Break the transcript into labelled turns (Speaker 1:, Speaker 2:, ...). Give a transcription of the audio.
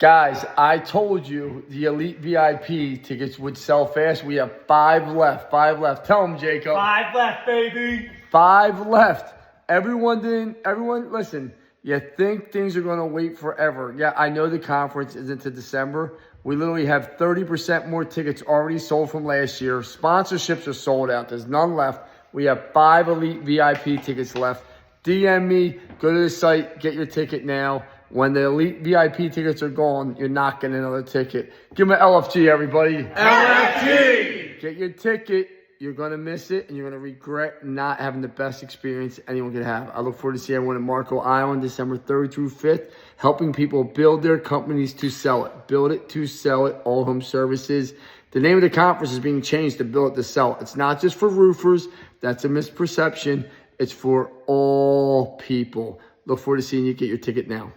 Speaker 1: Guys, I told you the Elite VIP tickets would sell fast. We have 5 left. 5 left. Tell them, Jacob.
Speaker 2: 5 left, baby.
Speaker 1: 5 left. Everyone, listen, you think things are going to wait forever. Yeah, I know the conference is into December. We literally have 30% more tickets already sold from last year. Sponsorships are sold out. There's none left. We have 5 Elite VIP tickets left. DM me, go to the site, get your ticket now. When the Elite VIP tickets are gone, you're not getting another ticket. Give me an LFG, everybody.
Speaker 2: LFG!
Speaker 1: Get your ticket. You're going to miss it, and you're going to regret not having the best experience anyone could have. I look forward to seeing everyone in Marco Island, December 3rd through 5th, helping people build their companies to sell it. Build it to sell it, All Home Services. The name of the conference is being changed to Build It to Sell It. It's not just for roofers. That's a misperception. It's for all people. Look forward to seeing you. Get your ticket now.